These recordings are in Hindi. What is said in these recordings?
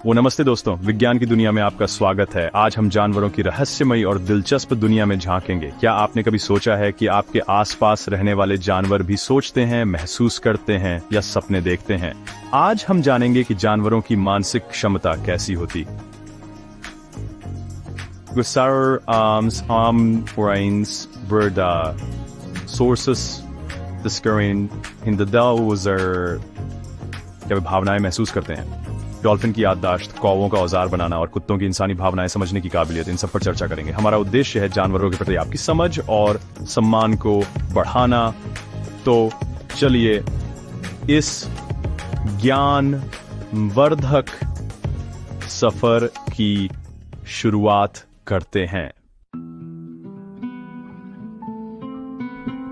वो नमस्ते दोस्तों, विज्ञान की दुनिया में आपका स्वागत है। आज हम जानवरों की रहस्यमयी और दिलचस्प दुनिया में झांकेंगे। क्या आपने कभी सोचा है कि आपके आसपास रहने वाले जानवर भी सोचते हैं, महसूस करते हैं या सपने देखते हैं? आज हम जानेंगे कि जानवरों की मानसिक क्षमता कैसी होती। Gussar brains were the sources discovering in the dowser। क्या वे भावनाएं महसूस करते हैं? डॉल्फिन की याददाश्त, कौवों का औजार बनाना और कुत्तों की इंसानी भावनाएं समझने की काबिलियत, इन सब पर चर्चा करेंगे। हमारा उद्देश्य है जानवरों के प्रति आपकी समझ और सम्मान को बढ़ाना। तो चलिए इस ज्ञानवर्धक सफर की शुरुआत करते हैं।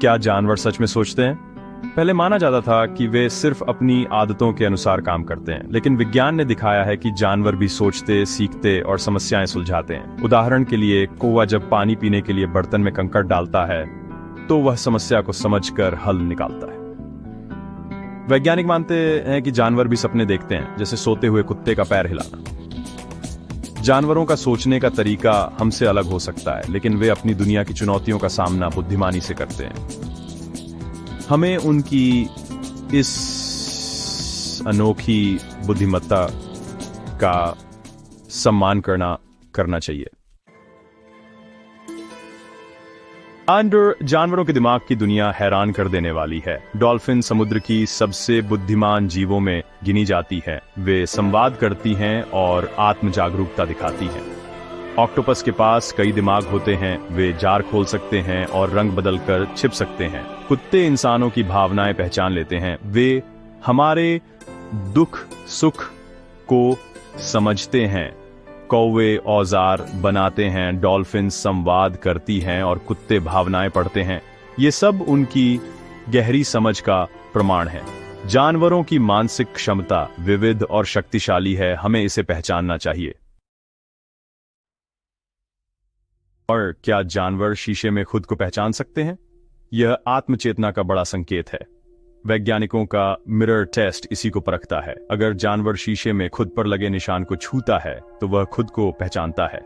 क्या जानवर सच में सोचते हैं? पहले माना जाता था कि वे सिर्फ अपनी आदतों के अनुसार काम करते हैं, लेकिन विज्ञान ने दिखाया है कि जानवर भी सोचते, सीखते और समस्याएं सुलझाते हैं। उदाहरण के लिए, कौवा जब पानी पीने के लिए बर्तन में कंकड़ डालता है तो वह समस्या को समझकर हल निकालता है। वैज्ञानिक मानते हैं कि जानवर भी सपने देखते हैं, जैसे सोते हुए कुत्ते का पैर हिलाना। जानवरों का सोचने का तरीका हमसे अलग हो सकता है, लेकिन वे अपनी दुनिया की चुनौतियों का सामना बुद्धिमानी से करते हैं। हमें उनकी इस अनोखी बुद्धिमत्ता का सम्मान करना चाहिए। जानवरों के दिमाग की दुनिया हैरान कर देने वाली है। डॉल्फिन समुद्र की सबसे बुद्धिमान जीवों में गिनी जाती है। वे संवाद करती हैं और आत्म जागरूकता दिखाती हैं। ऑक्टोपस के पास कई दिमाग होते हैं। वे जार खोल सकते हैं और रंग बदलकर छिप सकते हैं। कुत्ते इंसानों की भावनाएं पहचान लेते हैं। वे हमारे दुख सुख को समझते हैं। कौवे औजार बनाते हैं, डॉल्फिन संवाद करती हैं और कुत्ते भावनाएं पढ़ते हैं। ये सब उनकी गहरी समझ का प्रमाण है। जानवरों की मानसिक क्षमता विविध और शक्तिशाली है। हमें इसे पहचानना चाहिए। और क्या जानवर शीशे में खुद को पहचान सकते हैं? यह आत्मचेतना का बड़ा संकेत है। वैज्ञानिकों का मिरर टेस्ट इसी को परखता है। अगर जानवर शीशे में खुद पर लगे निशान को छूता है तो वह खुद को पहचानता है।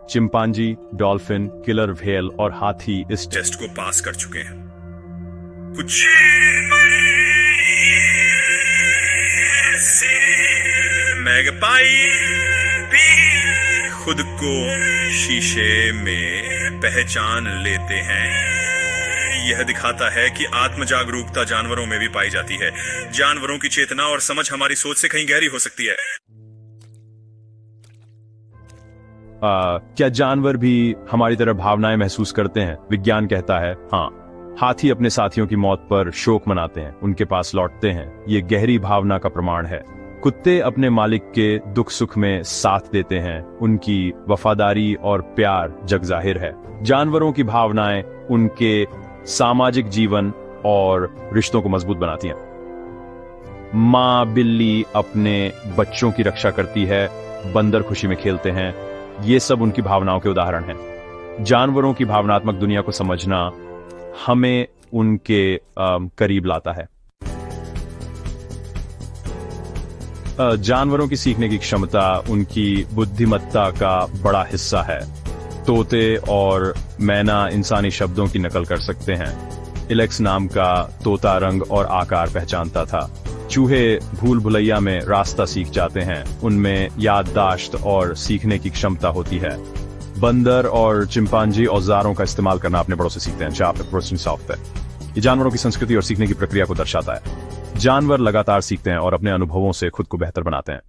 चिंपांजी, डॉल्फिन, किलर व्हेल और हाथी इस टेस्ट को पास कर चुके हैं। कुछ मैगपाई भी खुद को शीशे में पहचान लेते हैं। यह दिखाता है कि आत्म जागरूकता जानवरों में भी पाई जाती है। जानवरों की चेतना और समझ हमारी सोच से कहीं गहरी हो सकती है। क्या जानवर भी हमारी तरह भावनाएं महसूस करते हैं? विज्ञान कहता है हाँ। हाथी अपने साथियों की मौत पर शोक मनाते हैं, उनके पास लौटते हैं। ये गहरी भावना का प्रमाण है। कुत्ते अपने मालिक के दुख सुख में साथ देते हैं। उनकी वफादारी और प्यार जग जाहिर है। जानवरों की भावनाएं उनके सामाजिक जीवन और रिश्तों को मजबूत बनाती हैं। माँ बिल्ली अपने बच्चों की रक्षा करती है, बंदर खुशी में खेलते हैं। ये सब उनकी भावनाओं के उदाहरण हैं। जानवरों की भावनात्मक दुनिया को समझना हमें उनके करीब लाता है। जानवरों की सीखने की क्षमता उनकी बुद्धिमत्ता का बड़ा हिस्सा है। तोते और मैना इंसानी शब्दों की नकल कर सकते हैं। इलेक्स नाम का तोता रंग और आकार पहचानता था। चूहे भूल भुलैया में रास्ता सीख जाते हैं। उनमें याददाश्त और सीखने की क्षमता होती है। बंदर और चिंपांजी औजारों का इस्तेमाल करना अपने बड़ों से सीखते हैं। ये जानवरों की संस्कृति और सीखने की प्रक्रिया को दर्शाता है। जानवर लगातार सीखते हैं और अपने अनुभवों से खुद को बेहतर बनाते हैं।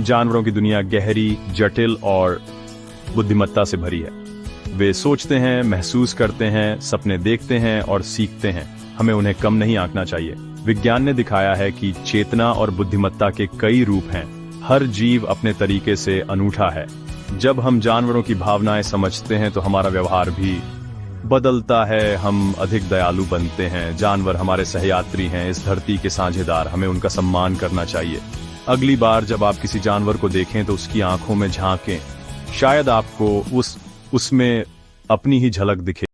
जानवरों की दुनिया गहरी, जटिल और बुद्धिमत्ता से भरी है। वे सोचते हैं, महसूस करते हैं, सपने देखते हैं और सीखते हैं। हमें उन्हें कम नहीं आंकना चाहिए। विज्ञान ने दिखाया है कि चेतना और बुद्धिमत्ता के कई रूप हैं। हर जीव अपने तरीके से अनूठा है। जब हम जानवरों की भावनाएं समझते हैं तो हमारा व्यवहार भी बदलता है। हम अधिक दयालु बनते हैं। जानवर हमारे सहयात्री हैं, इस धरती के साझेदार। हमें उनका सम्मान करना चाहिए। अगली बार जब आप किसी जानवर को देखें तो उसकी आंखों में झांकें। शायद आपको उसमें अपनी ही झलक दिखे।